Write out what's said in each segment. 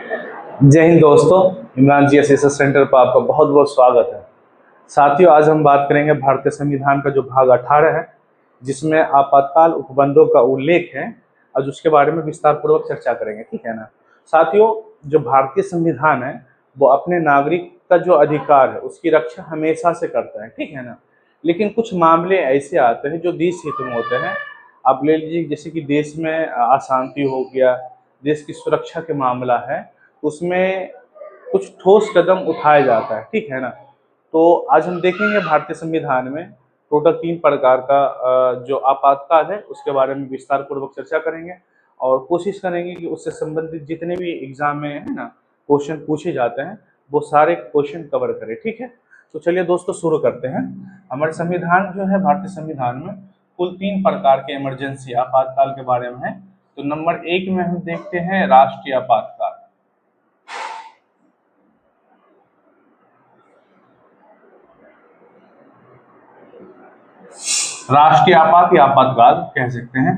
जय हिंद दोस्तों, इमरान जी SSS centre पर आपका बहुत बहुत स्वागत है। साथियों, आज हम बात करेंगे भारतीय संविधान का जो भाग 18 है, जिसमें आपातकाल उपबंधों का उल्लेख है। आज उसके बारे में विस्तार पूर्वक चर्चा करेंगे, ठीक है ना। साथियों, जो भारतीय संविधान है वो अपने नागरिक का जो अधिकार है उसकी रक्षा हमेशा से करता है, ठीक है ना। लेकिन कुछ मामले ऐसे आते हैं जो देश हित में होते हैं। आप ले लीजिए, जैसे कि देश में अशांति हो गया, देश की सुरक्षा के मामला है, उसमें कुछ ठोस कदम उठाया जाता है, ठीक है ना। तो आज हम देखेंगे भारतीय संविधान में टोटल 3 प्रकार का जो आपातकाल है उसके बारे में विस्तार पूर्वक चर्चा करेंगे और कोशिश करेंगे कि उससे संबंधित जितने भी एग्जाम में है ना क्वेश्चन पूछे जाते हैं वो सारे क्वेश्चन कवर करें, ठीक है। तो चलिए दोस्तों, शुरू करते हैं। हमारे संविधान जो है, भारतीय संविधान में कुल 3 प्रकार के इमरजेंसी आपातकाल के बारे में है। तो नंबर 1 में हम देखते हैं राष्ट्रीय आपातकाल। राष्ट्रीय आपात या आपातकाल कह सकते हैं।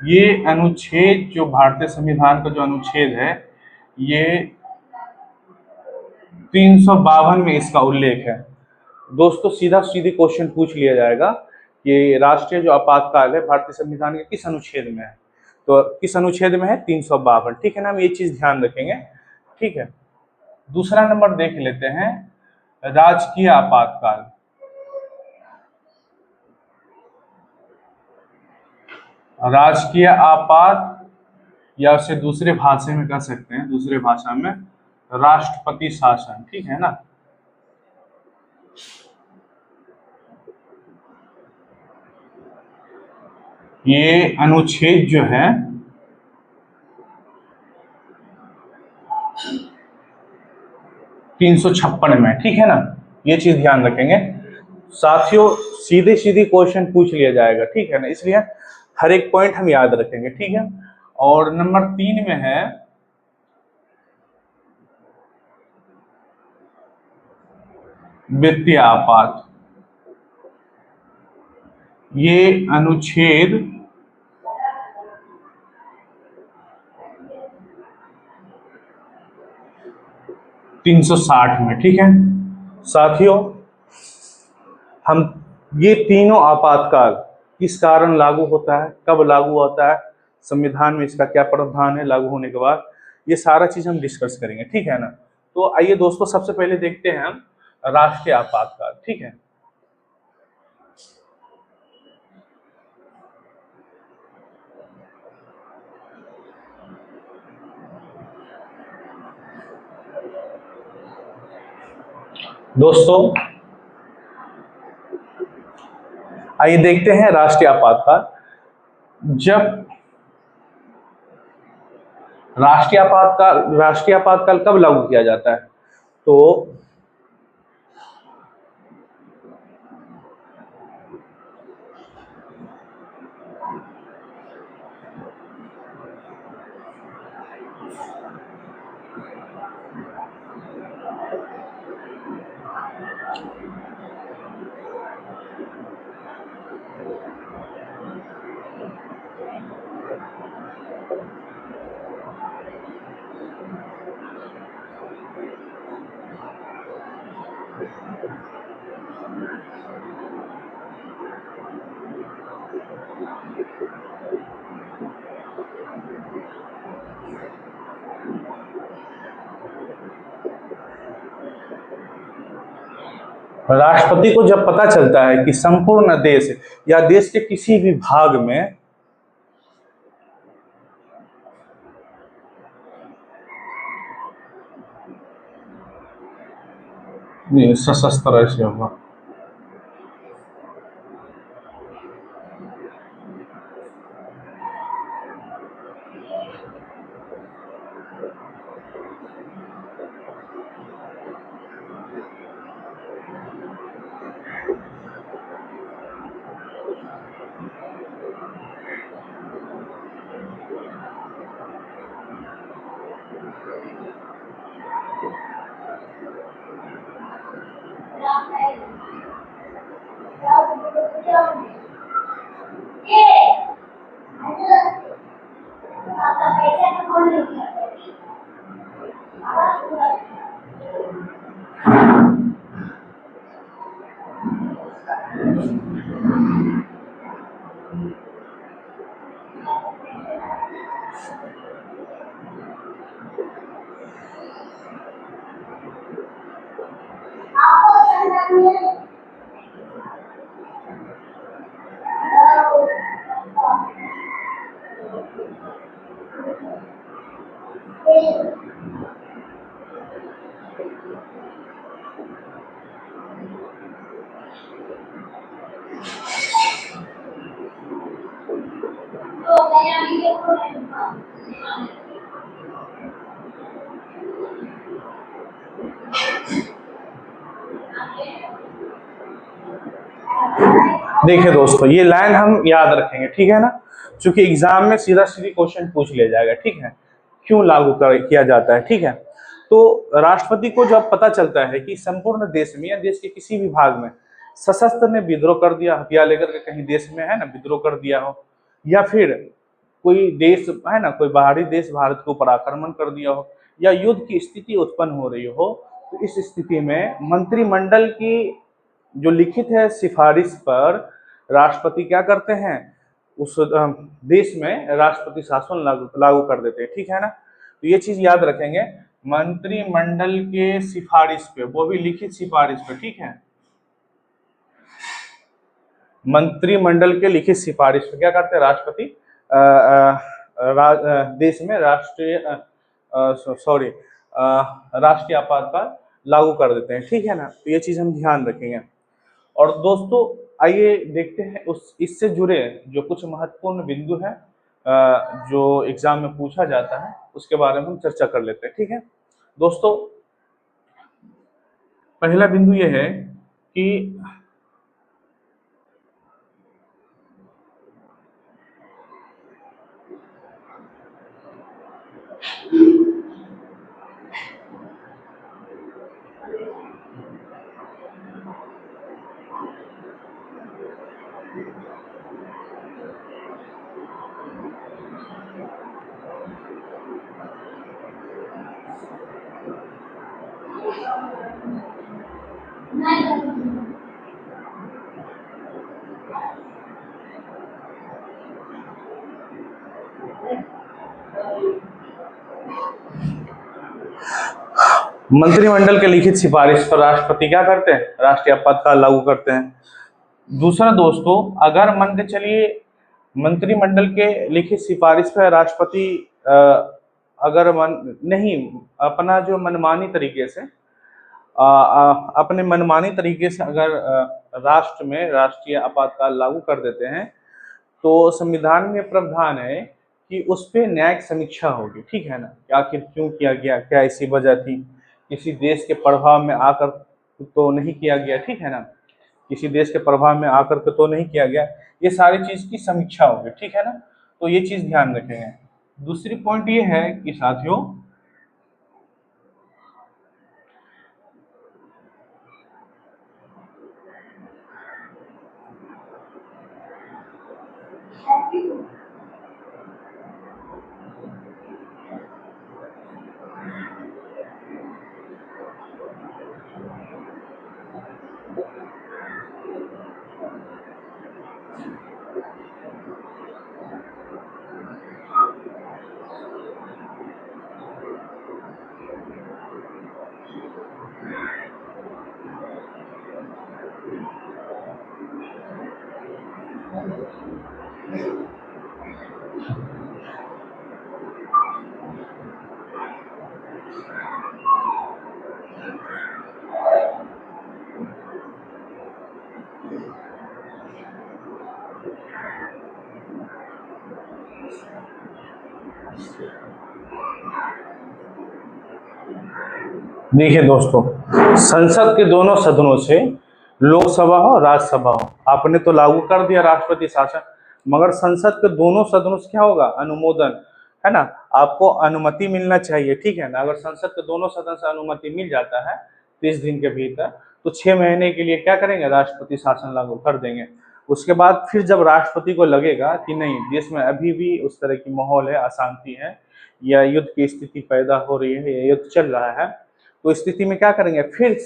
ये अनुच्छेद, जो भारतीय संविधान का जो अनुच्छेद है, ये 352 में इसका उल्लेख है। दोस्तों, सीधा सीधी क्वेश्चन पूछ लिया जाएगा कि राष्ट्रीय जो आपातकाल है भारतीय संविधान के किस अनुच्छेद में है। तो किस अनुच्छेद में है? 352, ठीक है ना। हम ये चीज ध्यान रखेंगे, ठीक है। दूसरा नंबर देख लेते हैं, राजकीय आपातकाल। राजकीय आपात, या उसे दूसरे भाषा में कह सकते हैं, दूसरे भाषा में राष्ट्रपति शासन, ठीक है ना। ये अनुच्छेद जो है 356 में, ठीक है ना। ये चीज ध्यान रखेंगे साथियों। सीधे सीधे क्वेश्चन पूछ लिया जाएगा, ठीक है ना, इसलिए हर एक पॉइंट हम याद रखेंगे, ठीक है। और नंबर 3 में है वित्तीय आपात। ये अनुच्छेद 360 में, ठीक है। साथियों, हम ये तीनों आपातकाल किस कारण लागू होता है, कब लागू होता है, संविधान में इसका क्या प्रावधान है लागू होने के बाद, ये सारा चीज हम डिस्कस करेंगे, ठीक है ना। तो आइए दोस्तों, सबसे पहले देखते हैं हम राष्ट्रीय आपातकाल, ठीक है। दोस्तों, आइए देखते हैं राष्ट्रीय आपातकाल। जब राष्ट्रीय आपातकाल कब लागू किया जाता है? तो राष्ट्रपति को जब पता चलता है कि संपूर्ण देश या देश के किसी भी भाग में सशस्त्र ऐसे होगा, देखिए दोस्तों, ये लाइन हम याद रखेंगे, ठीक है ना, क्योंकि एग्जाम में सीधा सीधी क्वेश्चन पूछ लिया जाएगा, ठीक है। क्यों लागू किया जाता है, ठीक है। तो राष्ट्रपति को जब पता चलता है कि संपूर्ण देश में या देश के किसी भी भाग में सशस्त्र ने विद्रोह कर दिया, हथियार लेकर के कहीं देश में है ना विद्रोह कर दिया हो, या फिर कोई देश है ना, कोई बाहरी देश भारत के ऊपर आक्रमण कर दिया हो, या युद्ध की स्थिति उत्पन्न हो रही हो, तो इस स्थिति में मंत्रिमंडल की जो लिखित है सिफारिश पर राष्ट्रपति क्या करते हैं, उस देश में राष्ट्रपति शासन लागू कर देते हैं, ठीक है ना। तो ये चीज याद रखेंगे, मंत्रिमंडल के सिफारिश पे, वो भी लिखित सिफारिश पे, ठीक है। मंत्रिमंडल के लिखित सिफारिश पे क्या करते हैं राष्ट्रपति, देश में राष्ट्रीय आपातकाल लागू कर देते हैं, ठीक है ना। तो ये चीज हम ध्यान रखेंगे। और दोस्तों आइए देखते हैं उस इससे जुड़े जो कुछ महत्वपूर्ण बिंदु हैं जो एग्जाम में पूछा जाता है, उसके बारे में हम चर्चा कर लेते हैं, ठीक है दोस्तों। पहला बिंदु यह है कि मंत्रिमंडल के लिखित सिफारिश पर राष्ट्रपति क्या करते हैं, राष्ट्रीय आपातकाल लागू करते हैं। दूसरा दोस्तों, अगर मान के चलिए मंत्रिमंडल के लिखित सिफारिश पर राष्ट्रपति अगर नहीं अपना जो मनमानी तरीके से अपने मनमानी तरीके से अगर राष्ट्र में राष्ट्रीय आपातकाल लागू कर देते हैं, तो संविधान में प्रावधान है कि उस पर न्यायिक समीक्षा होगी, ठीक है ना, कि आखिर क्यों किया गया, क्या ऐसी वजह थी, किसी देश के प्रभाव में आकर तो नहीं किया गया, ठीक है ना, किसी देश के प्रभाव में आकर के तो नहीं किया गया, ये सारी चीज की समीक्षा होगी, ठीक है ना। तो ये चीज ध्यान रखेंगे। दूसरी पॉइंट ये है कि साथियों देखिए दोस्तों, संसद के दोनों सदनों से, लोकसभा हो राज्यसभा हो, आपने तो लागू कर दिया राष्ट्रपति शासन, मगर संसद के दोनों सदनों से क्या होगा, अनुमोदन, है ना, आपको अनुमति मिलना चाहिए, ठीक है ना। अगर संसद के दोनों सदन से अनुमति मिल जाता है 30 दिन के भीतर, तो 6 महीने के लिए क्या करेंगे, राष्ट्रपति शासन लागू कर देंगे। उसके बाद फिर जब राष्ट्रपति को लगेगा कि नहीं, देश में अभी भी उस तरह की माहौल है, अशांति है, या युद्ध की स्थिति पैदा हो रही है या युद्ध चल रहा है, तो स्थिति में क्या करेंगे, फिर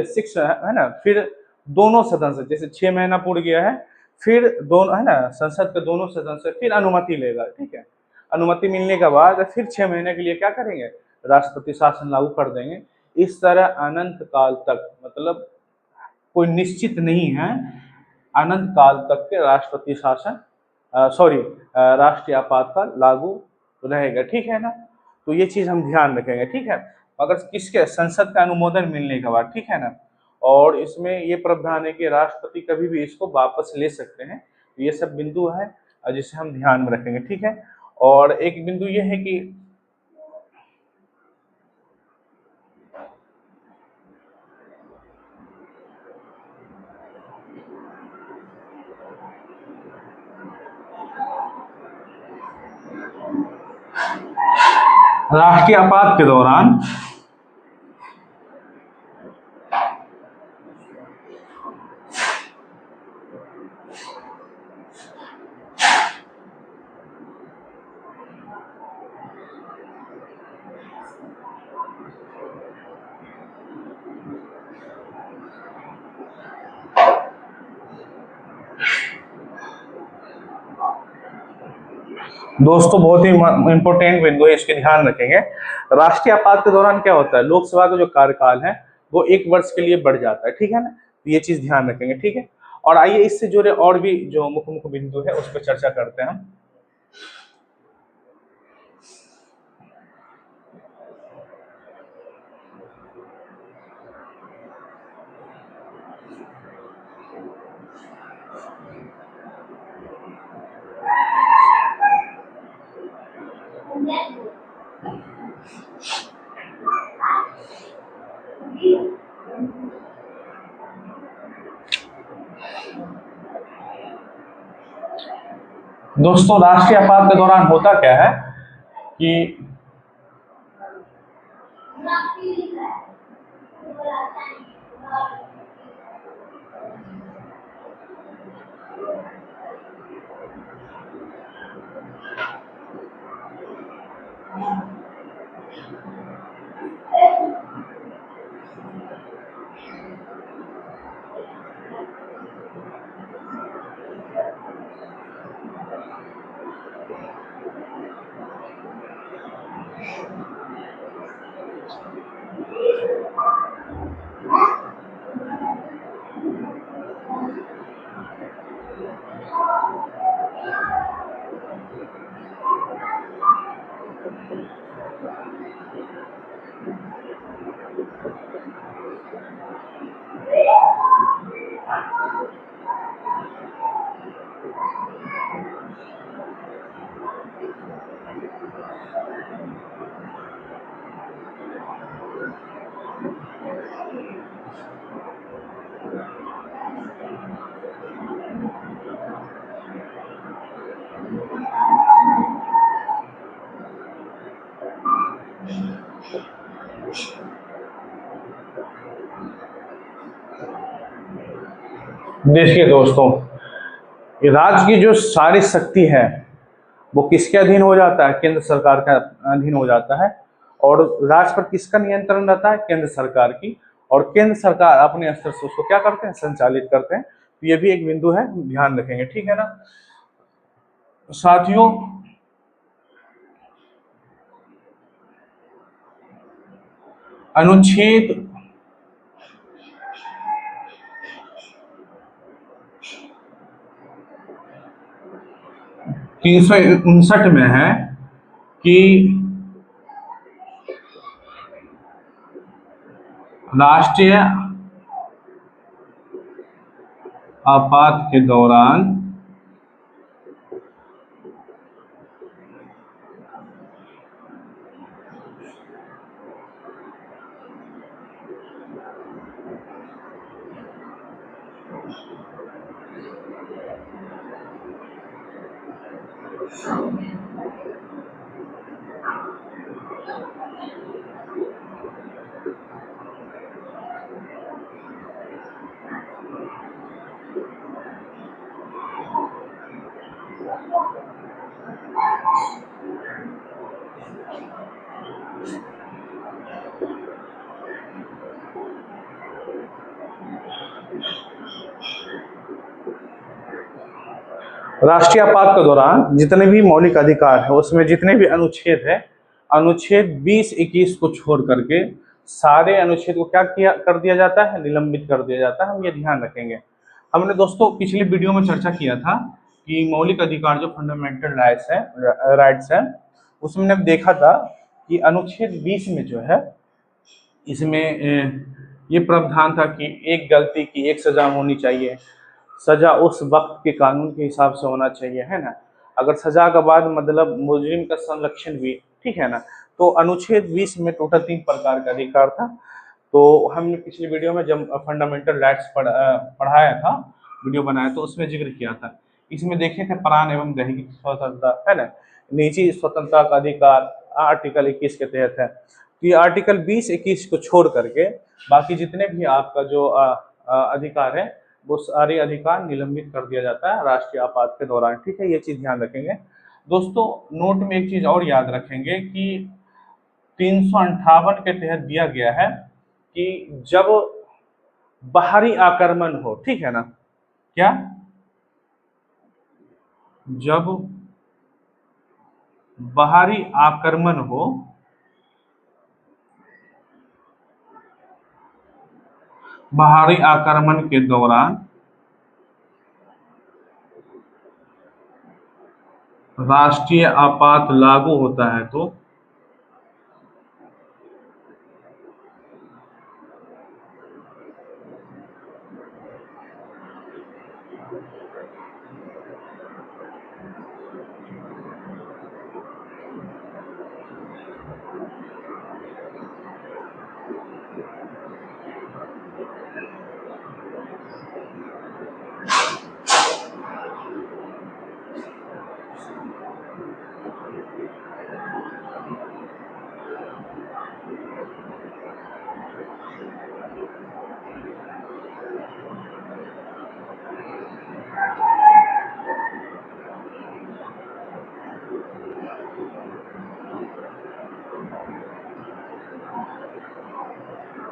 सिक्स है ना, फिर दोनों सदन से, जैसे 6 महीना पूर्ण गया है, फिर दोनों है ना, संसद के दोनों सदन से फिर अनुमति लेगा, ठीक है। अनुमति मिलने के बाद फिर 6 महीने के लिए क्या करेंगे, राष्ट्रपति शासन लागू कर देंगे। इस तरह अनंत काल तक, मतलब कोई निश्चित नहीं है, अनंत काल तक के राष्ट्रपति शासन सॉरी राष्ट्रीय आपातकाल लागू रहेगा, ठीक है ना। तो ये चीज हम ध्यान रखेंगे, ठीक है। अगर किसके, संसद का अनुमोदन मिलने के बाद, ठीक है ना। और इसमें ये प्रावधान है कि राष्ट्रपति कभी भी इसको वापस ले सकते हैं। तो ये सब बिंदु है जिसे हम ध्यान में रखेंगे, ठीक है। और एक बिंदु ये है कि राष्ट्रीय आपात के दौरान दोस्तों बहुत ही इंपॉर्टेंट बिंदु है, इसके ध्यान रखेंगे। राष्ट्रीय आपात के दौरान क्या होता है, लोकसभा का जो कार्यकाल है वो 1 वर्ष के लिए बढ़ जाता है, ठीक है ना। तो ये चीज ध्यान रखेंगे, ठीक है। और आइए इससे जुड़े और भी जो मुख्य मुख्य बिंदु है उस पर चर्चा करते हैं हम। दोस्तों राष्ट्रीय आपात के दौरान होता क्या है कि देखिए दोस्तों, राज्य की जो सारी शक्ति है वो किसके अधीन हो जाता है, केंद्र सरकार का अधीन हो जाता है। और राज्य पर किसका नियंत्रण रहता है, केंद्र सरकार की। और केंद्र सरकार अपने स्तर से उसको क्या करते हैं, संचालित करते हैं। तो ये भी एक बिंदु है, ध्यान रखेंगे, ठीक है ना साथियों। अनुच्छेद 359 में है कि राष्ट्रीय आपात के दौरान राष्ट्रीय आपात के दौरान जितने भी मौलिक अधिकार है उसमें जितने भी अनुच्छेद है, अनुच्छेद 20-21 को छोड़ करके सारे अनुच्छेद को क्या किया कर दिया जाता है, निलंबित कर दिया जाता है। हम ये ध्यान रखेंगे। हमने दोस्तों पिछली वीडियो में चर्चा किया था कि मौलिक अधिकार जो फंडामेंटल राइट्स है उसमें हमने देखा था कि अनुच्छेद 20 में जो है इसमें ये प्रावधान था कि एक गलती की एक सजा होनी चाहिए, सजा उस वक्त के कानून के हिसाब से होना चाहिए, है ना। अगर सजा के बाद मतलब मुजरिम का संरक्षण भी, ठीक है ना। तो अनुच्छेद 20 में टोटल 3 प्रकार का अधिकार था। तो हमने पिछली वीडियो में जब फंडामेंटल राइट्स पढ़ाया था, वीडियो बनाया तो उसमें जिक्र किया था। इसमें देखे थे प्राण एवं दैहिक स्वतंत्रता, है ना, निजी स्वतंत्रता का अधिकार आर्टिकल 21 के तहत है। तो ये आर्टिकल 20-21 को छोड़ करके बाकी जितने भी आपका जो अधिकार है वो सारे अधिकार निलंबित कर दिया जाता है राष्ट्रीय आपात के दौरान, ठीक है। ये चीज ध्यान रखेंगे दोस्तों। नोट में एक चीज और याद रखेंगे कि 358 के तहत दिया गया है कि जब बाहरी आक्रमण हो, ठीक है ना, क्या जब बाहरी आक्रमण हो, बाहरी आक्रमण के दौरान राष्ट्रीय आपात लागू होता है तो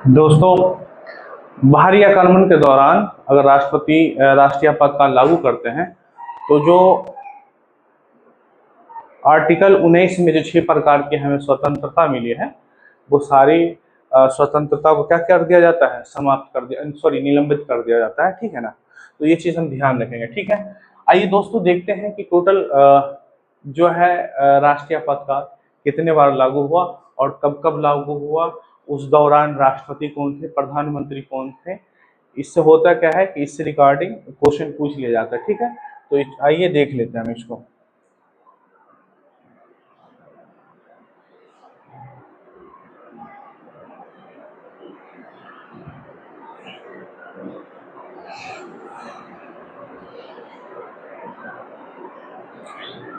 दोस्तों बाहरी आक्रमण के दौरान अगर राष्ट्रपति राष्ट्रीय आपातकाल लागू करते हैं तो जो आर्टिकल 19 में जो 6 प्रकार की हमें स्वतंत्रता मिली है वो सारी स्वतंत्रता को क्या कर दिया जाता है, समाप्त कर दिया, सॉरी निलंबित कर दिया जाता है, ठीक है ना। तो ये चीज हम ध्यान रखेंगे, ठीक है। आइए दोस्तों देखते हैं कि टोटल जो है राष्ट्रीय आपातकाल कितने बार लागू हुआ और कब कब लागू हुआ, उस दौरान राष्ट्रपति कौन थे, प्रधानमंत्री कौन थे। इससे होता क्या है कि इससे रिगार्डिंग क्वेश्चन पूछ लिया जाता है, ठीक है। तो आइए देख लेते हैं हम इसको।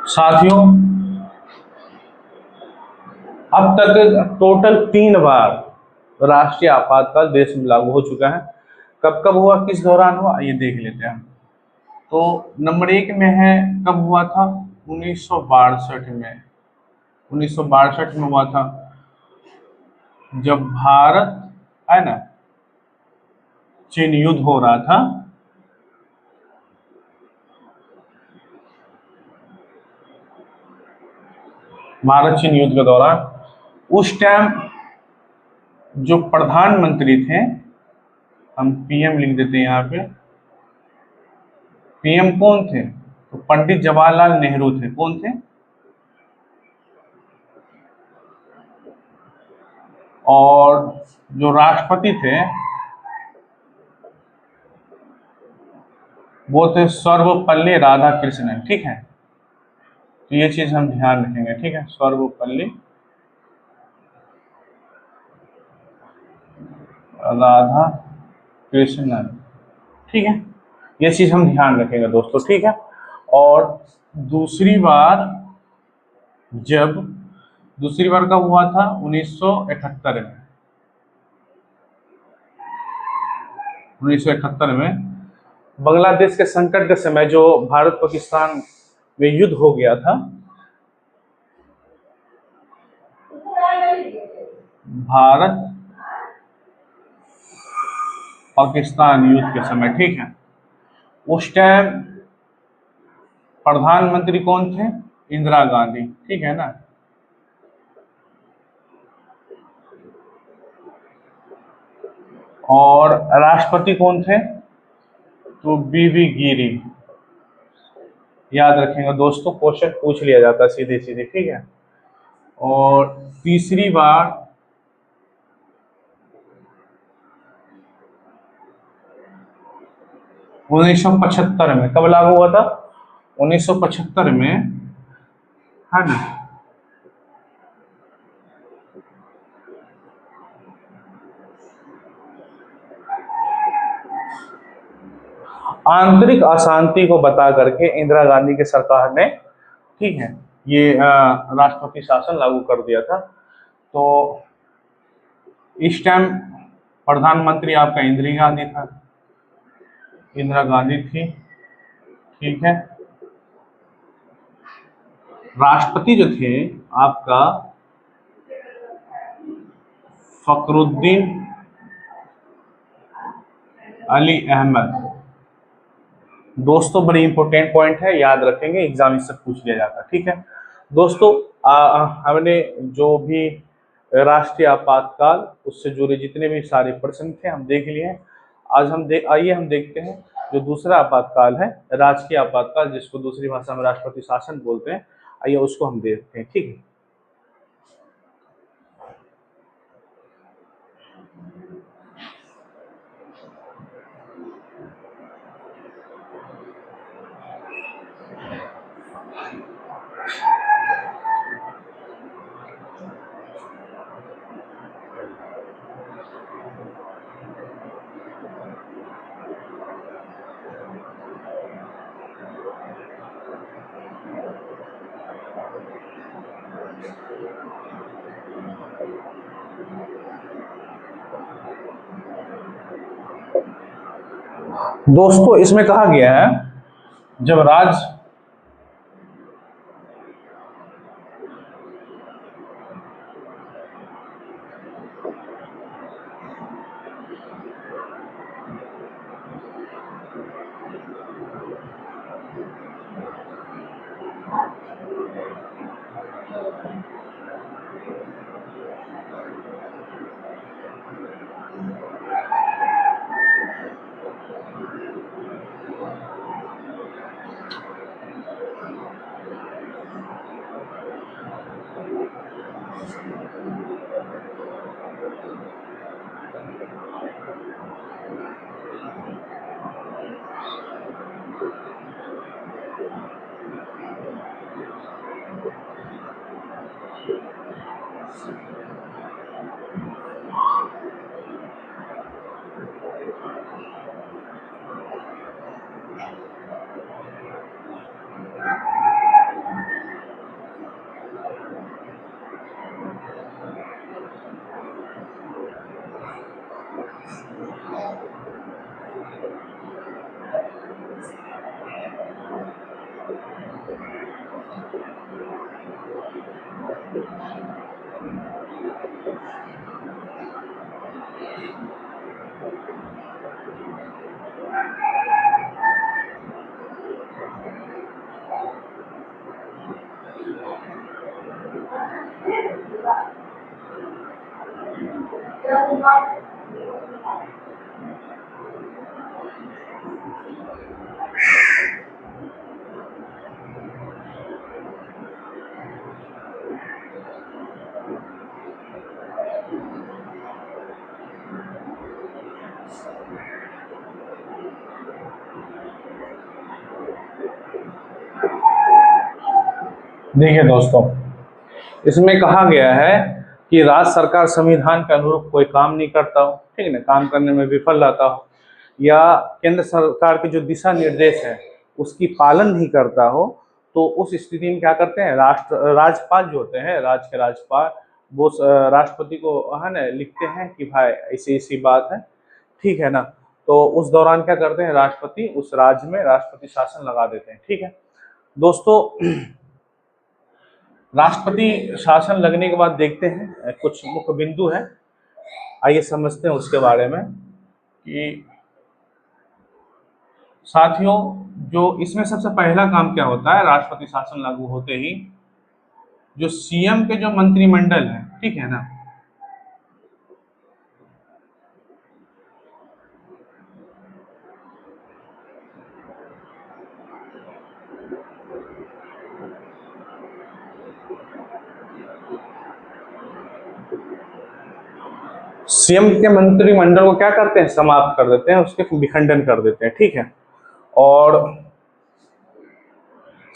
साथियों अब तक टोटल 3 बार राष्ट्रीय आपातकाल देश में लागू हो चुका है। कब कब हुआ, किस दौरान हुआ, ये देख लेते हैं। तो नंबर 1 में है कब हुआ था, 1962 में। 1962 में हुआ था जब भारत, है ना, चीन युद्ध हो रहा था। भारत चीन युद्ध के दौरान उस टाइम जो प्रधानमंत्री थे, हम पीएम लिख देते हैं यहाँ पे, पीएम कौन थे, तो पंडित जवाहरलाल नेहरू थे। कौन थे, और जो राष्ट्रपति थे वो थे सर्वपल्ली राधाकृष्णन, ठीक है। तो ये चीज हम ध्यान रखेंगे, ठीक है, सर्वपल्ली राधाकृष्णन, ठीक है। ये चीज हम ध्यान रखेंगे दोस्तों, ठीक है। और दूसरी बार कब हुआ था, 1971 में। 1971 में बांग्लादेश के संकट के समय जो भारत पाकिस्तान में युद्ध हो गया था, भारत पाकिस्तान युद्ध के समय, ठीक है। उस टाइम प्रधानमंत्री कौन थे? इंदिरा गांधी, ठीक है ना। और राष्ट्रपति कौन थे? तो बीवी गिरी। याद रखेंगे दोस्तों, क्वेश्चन पूछ लिया जाता है सीधे सीधे, ठीक है। और तीसरी बार 1975 में, कब लागू हुआ था? 1975 में, है ना। आंतरिक अशांति को बता करके इंदिरा गांधी की सरकार ने, ठीक है, ये राष्ट्रपति शासन लागू कर दिया था। तो इस टाइम प्रधानमंत्री आपका इंदिरा गांधी थी, ठीक है। राष्ट्रपति जो थे आपका फखरुद्दीन अली अहमद। दोस्तों बड़ी इंपॉर्टेंट पॉइंट है, याद रखेंगे, एग्जाम इससे पूछ लिया जाता है, ठीक है दोस्तों। हमने जो भी राष्ट्रीय आपातकाल उससे जुड़े जितने भी सारे प्रश्न थे हम देख लिए हैं। आज आइए हम देखते हैं जो दूसरा आपातकाल है, राजकीय आपातकाल, जिसको दूसरी भाषा में राष्ट्रपति शासन बोलते हैं। आइए उसको हम देखते हैं, ठीक है। दोस्तों इसमें कहा गया है जब देखिए दोस्तों, इसमें कहा गया है कि राज्य सरकार संविधान के अनुरूप कोई काम नहीं करता हो, ठीक है ना, काम करने में विफल रहता हो, या केंद्र सरकार के जो दिशा निर्देश है उसकी पालन नहीं करता हो, तो उस स्थिति में क्या करते हैं, राज्यपाल जो होते हैं, राज्य के राज्यपाल, वो राष्ट्रपति को, है ना, लिखते हैं कि भाई ऐसी ऐसी बात है, ठीक है ना। तो उस दौरान क्या करते हैं, राष्ट्रपति उस राज्य में राष्ट्रपति शासन लगा देते हैं, ठीक है दोस्तों। राष्ट्रपति शासन लगने के बाद देखते हैं कुछ मुख्य बिंदु है, आइए समझते हैं उसके बारे में कि साथियों जो इसमें सबसे पहला काम क्या होता है राष्ट्रपति शासन लागू होते ही, जो सीएम के जो मंत्रिमंडल है, ठीक है ना, सीएम के मंत्रिमंडल को क्या करते हैं, समाप्त कर देते हैं, उसके विखंडन कर देते हैं, ठीक है। और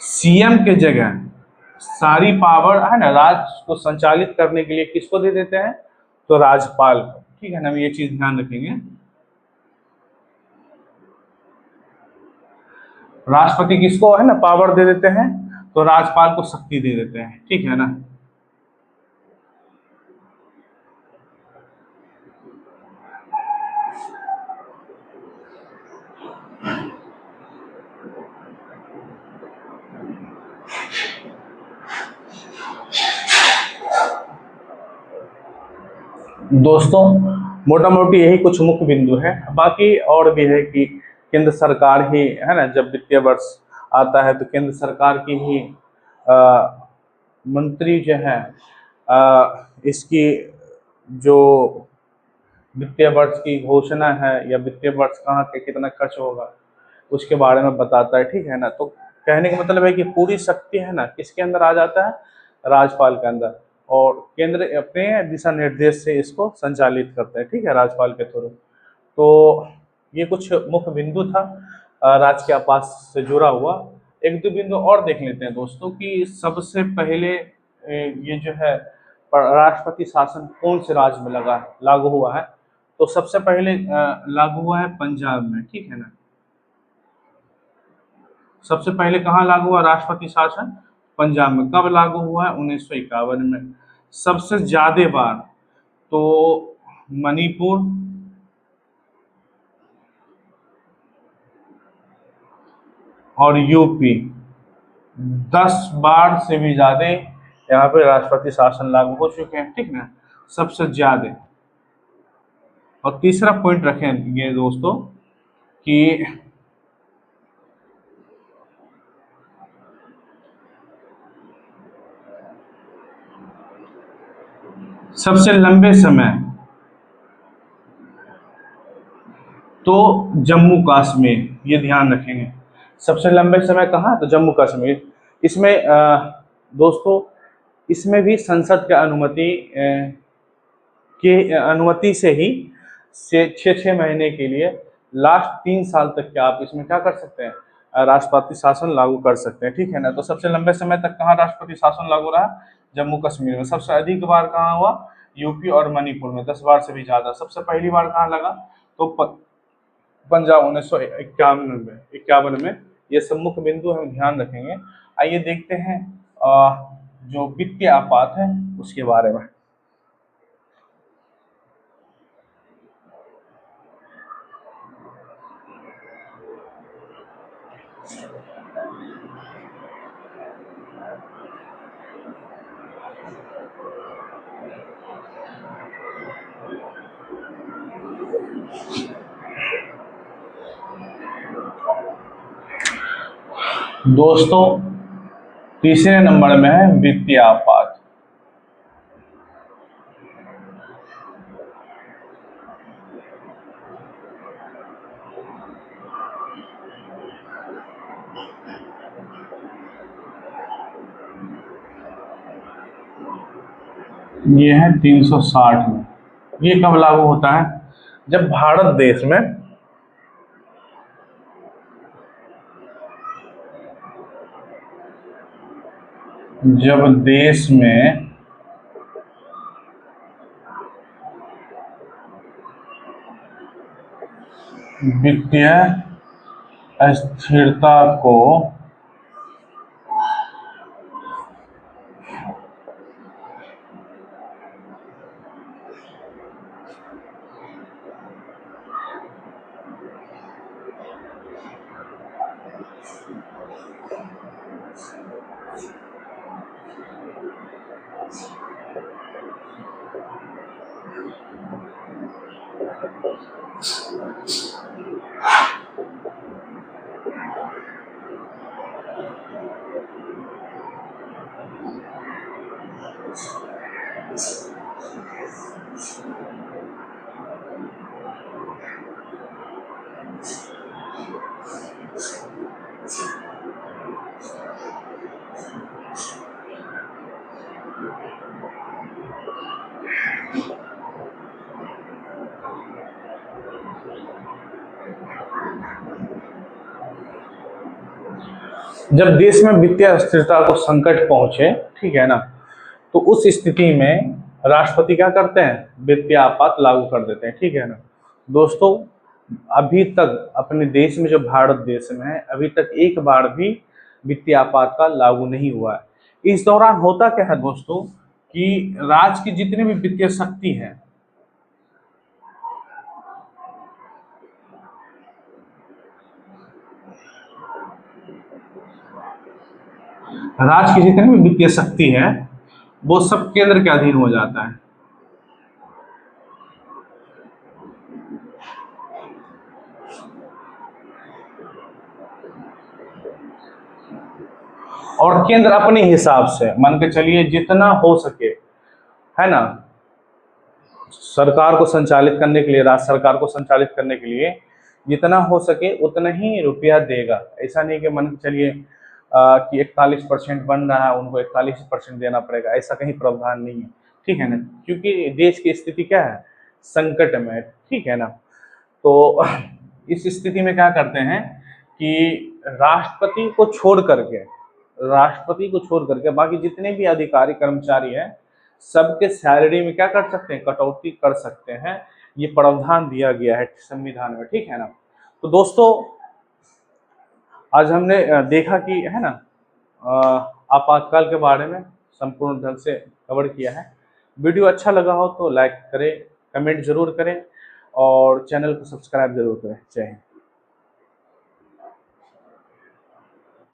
सीएम के जगह सारी पावर है ना राज्य को संचालित करने के लिए किसको दे देते हैं, तो राज्यपाल को, ठीक है ना, हम ये चीज ध्यान रखेंगे। राष्ट्रपति किसको है ना पावर दे देते हैं, तो राज्यपाल को शक्ति दे देते हैं, ठीक है ना। दोस्तों मोटा मोटी यही कुछ मुख्य बिंदु है, बाकी और भी है कि केंद्र सरकार ही है ना, जब वित्तीय वर्ष आता है तो केंद्र सरकार की ही मंत्री जो है इसकी जो वित्तीय वर्ष की घोषणा है या वित्तीय वर्ष कहाँ के कितना खर्च होगा उसके बारे में बताता है, ठीक है ना। तो कहने का मतलब है कि पूरी शक्ति है ना किसके अंदर आ जाता है, राज्यपाल के अंदर, और केंद्र अपने दिशा निर्देश से इसको संचालित करते हैं, ठीक है, राज्यपाल के थ्रू। तो ये कुछ मुख्य बिंदु था राज्य के आपात से जुड़ा हुआ। एक दो बिंदु और देख लेते हैं दोस्तों कि सबसे पहले ये जो है राष्ट्रपति शासन कौन से राज्य में लागू हुआ है, तो सबसे पहले लागू हुआ है पंजाब में, ठीक है ना। सबसे पहले कहाँ लागू हुआ राष्ट्रपति शासन, पंजाब में। कब लागू हुआ है, 1951 में। सबसे ज्यादा बार तो मणिपुर, और यूपी, 10 बार से भी ज्यादा यहाँ पे राष्ट्रपति शासन लागू हो चुके हैं, ठीक ना, सबसे ज्यादा। और तीसरा पॉइंट रखेंगे दोस्तों कि सबसे लंबे समय तो जम्मू कश्मीर, ये ध्यान रखेंगे। सबसे लंबे समय कहाँ, तो जम्मू कश्मीर। इसमें दोस्तों इसमें भी संसद के अनुमति से ही से 6-6 महीने के लिए लास्ट 3 साल तक के आप इसमें क्या कर सकते हैं, राष्ट्रपति शासन लागू कर सकते हैं, ठीक है ना। तो सबसे लंबे समय तक कहाँ राष्ट्रपति शासन लागू रहा, जम्मू कश्मीर में। सबसे अधिक बार कहाँ हुआ, यूपी और मणिपुर में, 10 बार से भी ज्यादा। सबसे पहली बार कहाँ लगा, तो पंजाब 1951 में। ये सब मुख्य बिंदु हम ध्यान रखेंगे। आइए देखते हैं जो वित्तीय आपात है उसके बारे में। दोस्तों तीसरे नंबर में है वित्तीय आपात। ये है 360 में। ये कब लागू होता है, जब भारत देश में वित्तीय अस्थिरता को जब देश में वित्तीय स्थिरता को संकट पहुंचे, ठीक है ना, तो उस स्थिति में राष्ट्रपति क्या करते हैं, वित्तीय आपात लागू कर देते हैं, ठीक है ना। दोस्तों, अभी तक अपने देश में, जो भारत देश में है, अभी तक एक बार भी वित्तीय आपातकाल लागू नहीं हुआ है। इस दौरान होता क्या है दोस्तों कि राज्य की जितनी भी वित्तीय शक्ति है, राज्य की जितनी भी वित्तीय शक्ति है वो सब केंद्र के अधीन हो जाता है। और केंद्र अपने हिसाब से मान के चलिए जितना हो सके, है ना, सरकार को संचालित करने के लिए, राज्य सरकार को संचालित करने के लिए जितना हो सके उतना ही रुपया देगा। ऐसा नहीं कि मान के चलिए कि 41% बन रहा है, उनको 41% देना पड़ेगा, ऐसा कहीं प्रावधान नहीं है, ठीक है ना, क्योंकि देश की स्थिति क्या है, संकट में है, ठीक है ना। तो इस स्थिति में क्या करते हैं कि राष्ट्रपति को छोड़ करके बाकी जितने भी अधिकारी कर्मचारी हैं, सबके सैलरी में क्या कर सकते हैं, कटौती कर सकते हैं। ये प्रावधान दिया गया है संविधान में, ठीक है ना। तो दोस्तों, आज हमने देखा कि, है ना, आपातकाल के बारे में संपूर्ण ढंग से कवर किया है। वीडियो अच्छा लगा हो तो लाइक करें, कमेंट जरूर करें और चैनल को सब्सक्राइब जरूर करें। जय हिंद।